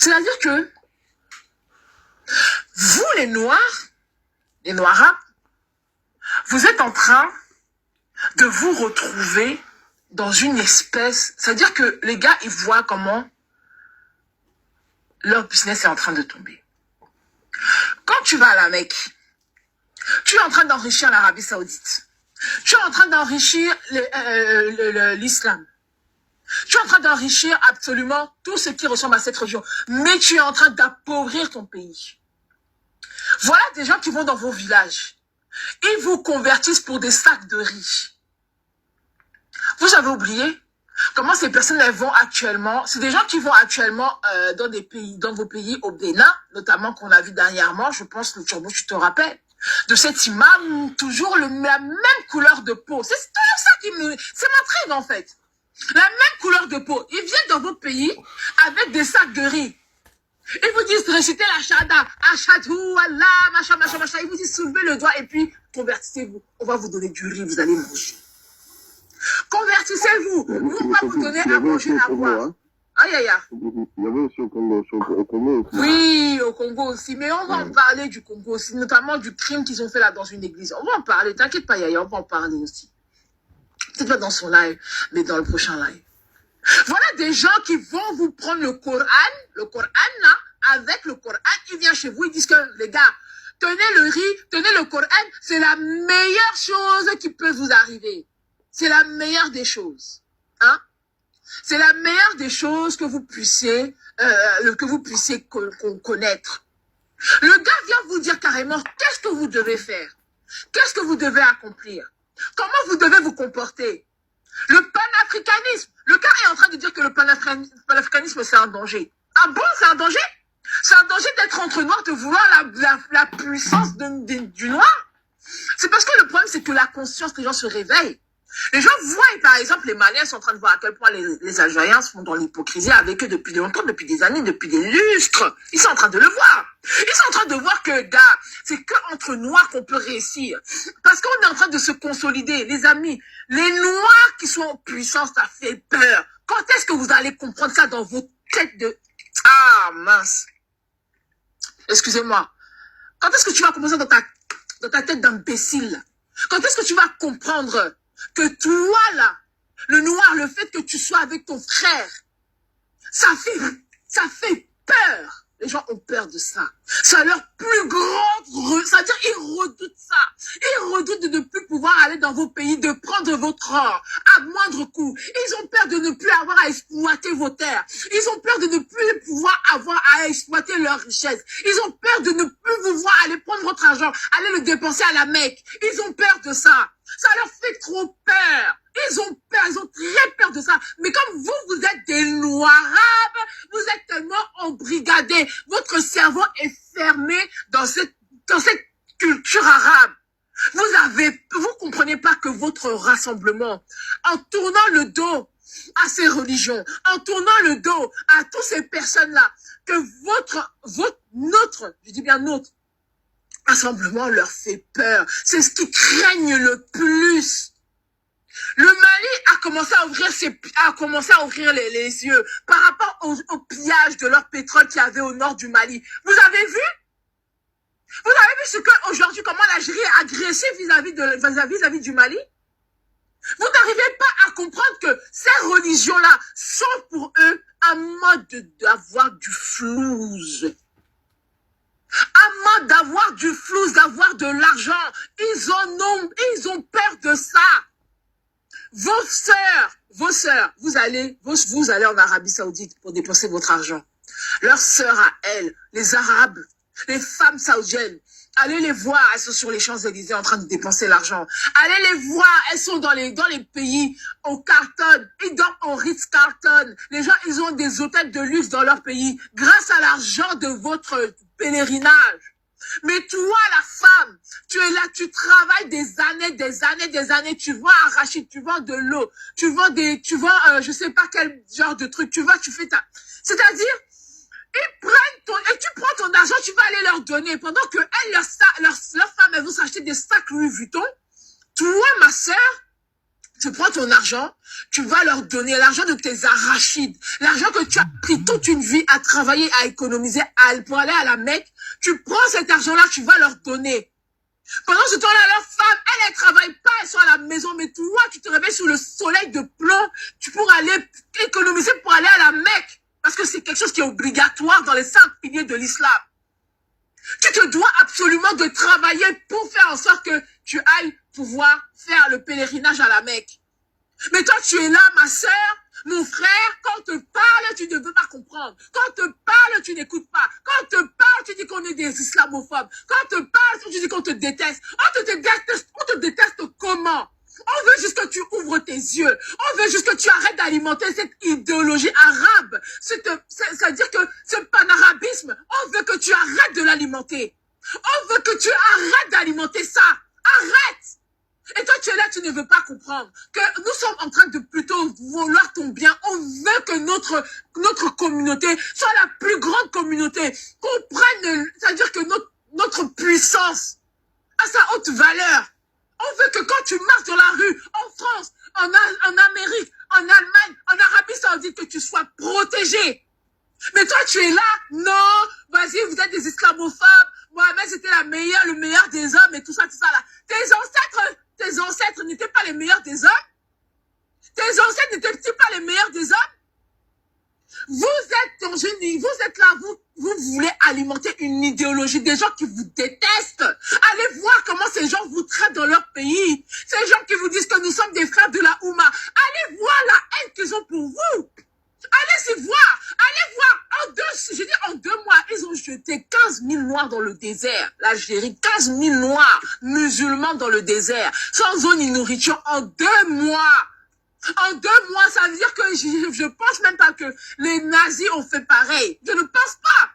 C'est-à-dire que vous, les Noirs, les Noirs, vous êtes en train de vous retrouver dans une espèce... C'est-à-dire que les gars, ils voient comment leur business est en train de tomber. Quand tu vas à la Mecque, tu es en train d'enrichir l'Arabie Saoudite. Tu es en train d'enrichir l'islam. Tu es en train d'enrichir absolument tout ce qui ressemble à cette région. Mais tu es en train d'appauvrir ton pays. Voilà des gens qui vont dans vos villages. Ils vous convertissent pour des sacs de riz. Vous avez oublié comment ces personnes elles vont actuellement. C'est des gens qui vont actuellement dans des pays, dans vos pays au Bénin, notamment qu'on a vu dernièrement. Je pense le turbo, tu te rappelles de cet imam, toujours la même couleur de peau. C'est toujours ça qui me... C'est ma traîne en fait. La même couleur de peau. Ils viennent dans vos pays avec des sacs de riz. Ils vous disent réciter la shahada. Ashhadu Allah, machin, machin, machin. Ils vous disent soulevez le doigt et puis convertissez-vous. On va vous donner du riz, vous allez manger. Convertissez-vous. On va vous donner à manger, à boire. Aïe, aïe, aïe. Il y avait aussi au Congo aussi. Oui, au Congo aussi. Mais on va en parler du Congo aussi, notamment du crime qu'ils ont fait là dans une église. On va en parler. T'inquiète pas, Yaya, on va en parler aussi. Peut-être pas dans son live, mais dans le prochain live. Voilà des gens qui vont vous prendre le Coran là, avec le Coran, ils viennent chez vous, ils disent que les gars, tenez le riz, tenez le Coran, c'est la meilleure chose qui peut vous arriver. C'est la meilleure des choses. Hein? C'est la meilleure des choses que vous puissiez connaître. Le gars vient vous dire carrément qu'est-ce que vous devez faire. Qu'est-ce que vous devez accomplir. Comment vous devez vous comporter. Le panafricanisme. Le gars est en train de dire que le panafricanisme, c'est un danger. Ah bon, c'est un danger? C'est un danger d'être entre noirs, de vouloir la puissance du noir? C'est parce que le problème, c'est que la conscience des gens se réveille. Les gens voient, par exemple, les Maliens sont en train de voir à quel point les Algériens sont dans l'hypocrisie avec eux depuis longtemps, depuis des années, depuis des lustres. Ils sont en train de le voir. Ils sont en train de voir que, gars, c'est qu'entre noirs qu'on peut réussir. Parce qu'on est en train de se consolider, les amis. Les noirs qui sont en puissance, ça fait peur. Quand est-ce que vous allez comprendre ça dans vos têtes de... Ah, mince. Excusez-moi. Quand est-ce que tu vas comprendre ça dans ta tête d'imbécile? Quand est-ce que tu vas comprendre que toi, là, le noir, le fait que tu sois avec ton frère, ça fait peur. Les gens ont peur de ça. C'est leur plus grande... C'est-à-dire, ils redoutent ça. Ils redoutent de ne plus pouvoir aller dans vos pays, de prendre votre or à moindre coût. Ils ont peur de ne plus avoir à exploiter vos terres. Ils ont peur de ne plus pouvoir avoir à exploiter leurs richesses. Ils ont peur de ne plus vous voir aller prendre votre argent, aller le dépenser à la Mecque. Ils ont peur de ça. Ça leur fait trop peur. Ils ont peur, ils ont très peur de ça. Mais comme vous êtes des noirs arabes, vous êtes tellement embrigadés. Votre cerveau est fermé dans cette culture arabe. Vous comprenez pas que votre rassemblement, en tournant le dos à ces religions, en tournant le dos à toutes ces personnes-là, que je dis bien notre, rassemblement leur fait peur. C'est ce qui craignent le plus. Le Mali a commencé à ouvrir les yeux par rapport au pillage de leur pétrole qu'il y avait au nord du Mali. Vous avez vu? Vous avez vu ce qu'aujourd'hui, comment l'Algérie est agressée vis-à-vis du Mali? Vous n'arrivez pas à comprendre que ces religions-là sont pour eux un mode d'avoir du flouze. Un mode d'avoir du flouze, d'avoir de l'argent. Ils ont peur de ça. Vos sœurs, vous allez en Arabie Saoudite pour dépenser votre argent. Leurs sœurs à elles, les Arabes, les femmes saoudiennes, allez les voir, elles sont sur les Champs-Élysées en train de dépenser l'argent. Allez les voir, elles sont dans les pays, au Carlton, ils dorment au Ritz-Carlton. Les gens, ils ont des hôtels de luxe dans leur pays grâce à l'argent de votre pèlerinage. Mais toi, la femme, tu es là, tu travailles des années, tu vends arachide, tu vends de l'eau, tu vends je sais pas quel genre de truc, tu fais ta... C'est-à-dire, ils prennent et tu prends ton argent, tu vas aller leur donner, pendant que elles, leurs femmes, elles vont s'acheter des sacs Louis Vuitton. Toi, ma sœur, Tu prends ton argent, tu vas leur donner l'argent de tes arachides, l'argent que tu as pris toute une vie à travailler, à économiser pour aller à la Mecque. Tu prends cet argent-là, tu vas leur donner. Pendant ce temps-là, leur femme, elle travaille pas, elles sont à la maison, mais toi, tu te réveilles sous le soleil de plomb, tu pourras aller économiser pour aller à la Mecque, parce que c'est quelque chose qui est obligatoire dans les 5 piliers de l'islam. Tu te dois absolument de travailler pour faire en sorte que tu ailles pouvoir faire le pèlerinage à la Mecque. Mais toi, tu es là, ma sœur, mon frère, quand on te parle, tu ne veux pas comprendre. Quand on te parle, tu n'écoutes pas. Quand on te parle, tu dis qu'on est des islamophobes. Quand on te parle, tu dis qu'on te déteste. On te déteste comment? On veut juste que tu ouvres tes yeux. On veut juste que tu arrêtes d'alimenter cette idéologie arabe. C'est-à-dire que ce panarabisme, on veut que tu arrêtes de l'alimenter. On veut que tu arrêtes d'alimenter ça. Arrête! Et toi, tu es là, tu ne veux pas comprendre que nous sommes en train de plutôt vouloir ton bien. On veut que notre communauté soit la plus grande communauté. Qu'on prenne, c'est-à-dire que notre puissance a sa haute valeur. On veut que quand tu marches dans la rue, en France, en Amérique, en Allemagne, en Arabie Saoudite, que tu sois protégé. Mais toi, tu es là, non, vas-y, vous êtes des islamophobes, Mohamed, c'était le meilleur des hommes et tout ça là. Tes ancêtres n'étaient pas les meilleurs des hommes? Tes ancêtres n'étaient-ils pas les meilleurs des hommes? Vous êtes là, vous voulez alimenter une idéologie, des gens qui vous détestent. Allez voir comment ces gens vous traitent dans leur pays. Ces gens qui vous disent que nous sommes des frères de la Oumma. Allez voir la haine qu'ils ont pour vous. Allez-y voir. Allez voir. En 2 mois, ils ont jeté 15 000 noirs dans le désert. L'Algérie, 15 000 noirs musulmans dans le désert. Sans eau ni nourriture en 2 mois. En 2 mois, ça veut dire que je pense même pas que les nazis ont fait pareil. Je ne pense pas.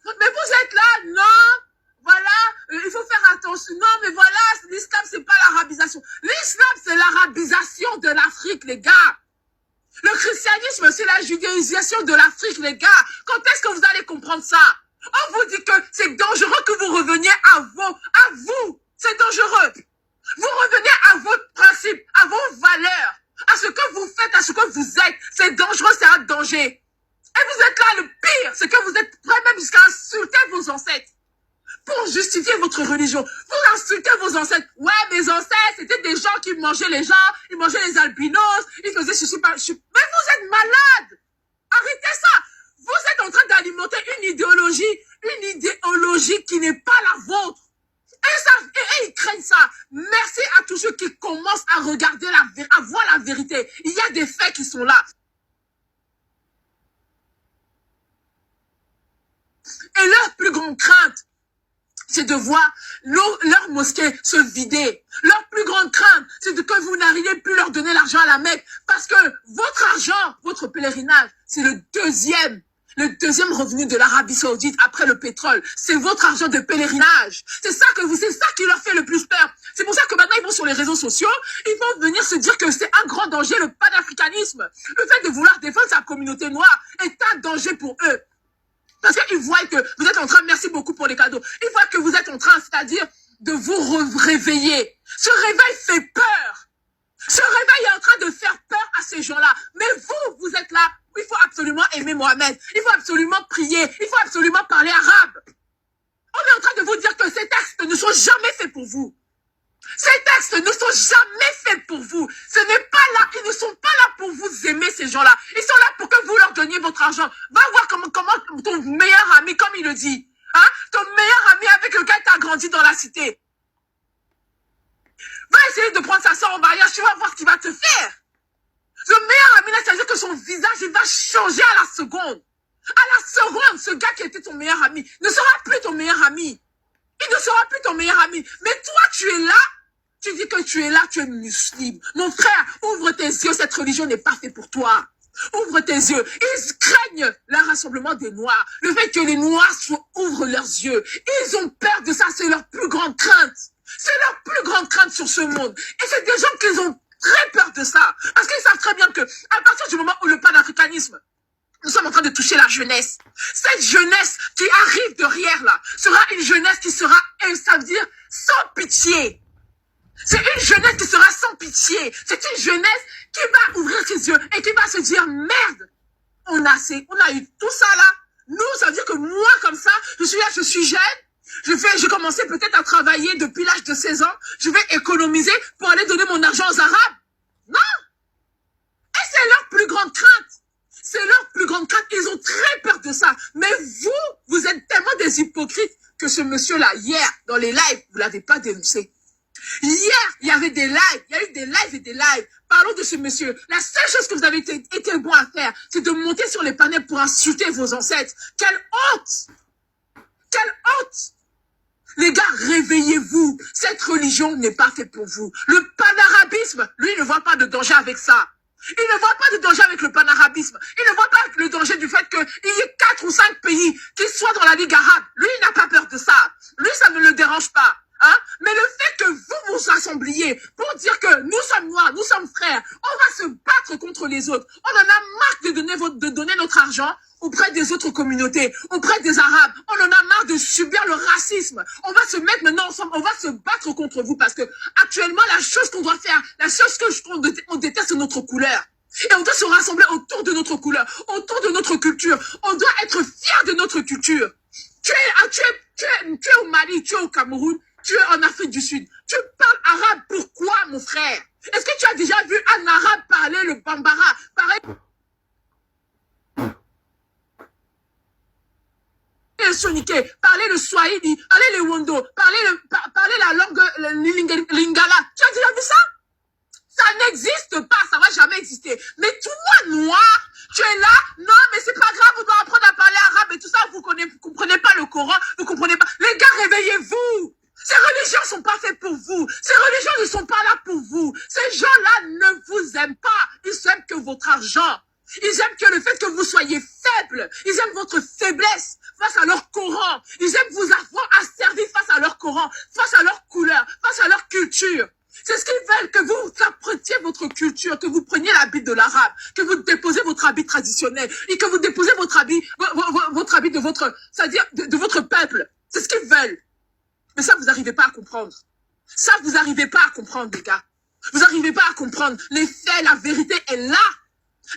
Mais vous êtes là, non, voilà, il faut faire attention. Non, mais voilà, l'islam, c'est pas l'arabisation. L'islam, c'est l'arabisation de l'Afrique, les gars. Le christianisme, c'est la judéisation de l'Afrique, les gars. Quand est-ce que vous allez comprendre ça? On vous dit que c'est dangereux que vous reveniez à vous. C'est dangereux. Vous revenez à vos principes, à vos valeurs. À ce que vous faites, à ce que vous êtes. C'est dangereux, c'est un danger. Et vous êtes là, le pire, c'est que vous êtes prêts même jusqu'à insulter vos ancêtres. Pour justifier votre religion. Vous insultez vos ancêtres. Ouais, mes ancêtres, c'était des gens qui mangeaient les gens, ils mangeaient les albinos, ils faisaient ceci. Mais vous êtes malade. Arrêtez ça. Vous êtes en train d'alimenter une idéologie qui n'est pas la vôtre. Et ils craignent ça. Merci à tous ceux qui commencent à regarder à voir la vérité. Il y a des faits qui sont là. Et leur plus grande crainte, c'est de voir leur mosquée se vider. Leur plus grande crainte, c'est que vous n'arrivez plus leur donner l'argent à la Mecque. Parce que votre argent, votre pèlerinage, c'est le deuxième revenu de l'Arabie Saoudite après le pétrole. C'est votre argent de pèlerinage. C'est ça qui leur fait le plus peur. C'est pour ça que maintenant ils vont sur les réseaux sociaux, ils vont venir se dire que c'est un grand danger, le panafricanisme. Le fait de vouloir défendre sa communauté noire est un danger pour eux. Parce qu'ils voient que vous êtes en train, merci beaucoup pour les cadeaux, ils voient que vous êtes en train, c'est-à-dire de vous réveiller. Ce réveil fait peur. Ce réveil est en train de faire peur à ces gens-là. Mais vous êtes là. Il faut absolument aimer Mohamed. Il faut absolument prier. Il faut absolument parler arabe. On est en train de vous dire que ces textes ne sont jamais faits pour vous. Ces textes ne sont jamais faits pour vous. Ce n'est pas là. Ils ne sont pas là pour vous aimer, ces gens-là. Ils sont là pour que vous leur donniez votre argent. Va voir comment ton meilleur ami, comme il le dit, hein, ton meilleur ami avec lequel tu as grandi dans la cité, va essayer de prendre sa soeur en mariage. Tu vas voir ce qu'il va te faire. Le meilleur ami, c'est-à-dire que son visage, il va changer à la seconde. À la seconde, ce gars qui était ton meilleur ami ne sera plus ton meilleur ami. Il ne sera plus ton meilleur ami. Mais toi, tu es là. Tu dis que tu es là, tu es musulman. Mon frère, ouvre tes yeux. Cette religion n'est pas faite pour toi. Ouvre tes yeux. Ils craignent le rassemblement des Noirs. Le fait que les Noirs ouvrent leurs yeux. Ils ont peur de ça. C'est leur plus grande crainte. C'est leur plus grande crainte sur ce monde. Et c'est des gens qui ont très peur de ça. Parce qu'ils savent très bien que, à partir du moment où le panafricanisme, nous sommes en train de toucher la jeunesse. Cette jeunesse qui arrive derrière là, sera une jeunesse qui sera, ça veut dire, sans pitié. C'est une jeunesse qui sera sans pitié. C'est une jeunesse qui va ouvrir ses yeux et qui va se dire, merde, on a eu tout ça là. Nous, ça veut dire que moi, comme ça, je suis là, je suis jeune. J'ai commencé peut-être à travailler depuis l'âge de 16 ans. Je vais économiser pour aller donner mon argent aux Arabes. Non. Et c'est leur plus grande crainte. C'est leur plus grande crainte. Ils ont très peur de ça. Mais vous êtes tellement des hypocrites que ce monsieur-là, hier, dans les lives, vous l'avez pas dénoncé. Hier, il y avait des lives. Il y a eu des lives et des lives. Parlons de ce monsieur. La seule chose que vous avez été bon à faire, c'est de monter sur les panels pour insulter vos ancêtres. Quelle honte! Quelle honte! Les gars, réveillez-vous. Cette religion n'est pas faite pour vous. Le panarabisme, lui, il ne voit pas de danger avec ça. Il ne voit pas de danger avec le panarabisme. Il ne voit pas le danger du fait qu'il y ait 4 ou 5 pays qui soient dans la Ligue arabe. Lui, il n'a pas peur de ça. Lui, ça ne le dérange pas. Hein? Mais le fait que vous vous rassembliez pour dire que nous sommes noirs, nous sommes frères, on va se battre contre les autres. On en a marre de donner notre argent auprès des autres communautés, auprès des Arabes. On en a marre de subir le racisme. On va se mettre maintenant ensemble, on va se battre contre vous parce que actuellement, la chose qu'on doit faire, la chose qu'on déteste, c'est notre couleur. Et on doit se rassembler autour de notre couleur, autour de notre culture. On doit être fiers de notre culture. Tu es au Mali, tu es au Cameroun, tu es en Afrique du Sud. Tu parles arabe, pourquoi, mon frère? Est-ce que tu as déjà vu un arabe parler le bambara, parler le soniké, parler le swahili, parler le wondo, parler la langue le lingala? Tu as déjà vu ça? Ça n'existe pas, ça va jamais exister. Mais toi, noir, tu es là, non, mais c'est pas grave, on doit apprendre à parler arabe et tout ça, vous comprenez pas le Coran, vous comprenez pas. Les gars, réveillez-vous. Ces religions sont pas faites pour vous. Ces religions ne sont pas là pour vous. Ces gens-là ne vous aiment pas. Ils aiment que votre argent. Ils aiment que le fait que vous soyez faible. Ils aiment votre faiblesse face à leur Coran. Ils aiment vous avoir asservi face à leur Coran, face à leur couleur, face à leur culture. C'est ce qu'ils veulent, que vous appreniez votre culture, que vous preniez l'habit de l'arabe, que vous déposez votre habit traditionnel et que vous déposez votre habit de votre, c'est-à-dire de votre peuple. C'est ce qu'ils veulent. Mais ça, vous n'arrivez pas à comprendre. Ça, vous n'arrivez pas à comprendre, les gars. Vous n'arrivez pas à comprendre. Les faits, la vérité est là.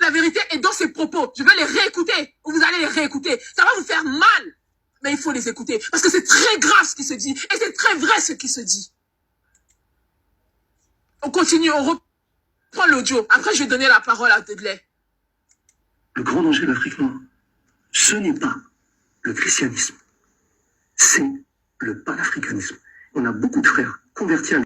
La vérité est dans ses propos. Je vais les réécouter, ou vous allez les réécouter. Ça va vous faire mal. Mais il faut les écouter. Parce que c'est très grave ce qui se dit. Et c'est très vrai ce qui se dit. On continue, on reprend l'audio. Après, je vais donner la parole à Dudley. Le grand danger de l'Afrique noire, ce n'est pas le christianisme. C'est le panafricanisme. On a beaucoup de frères convertis à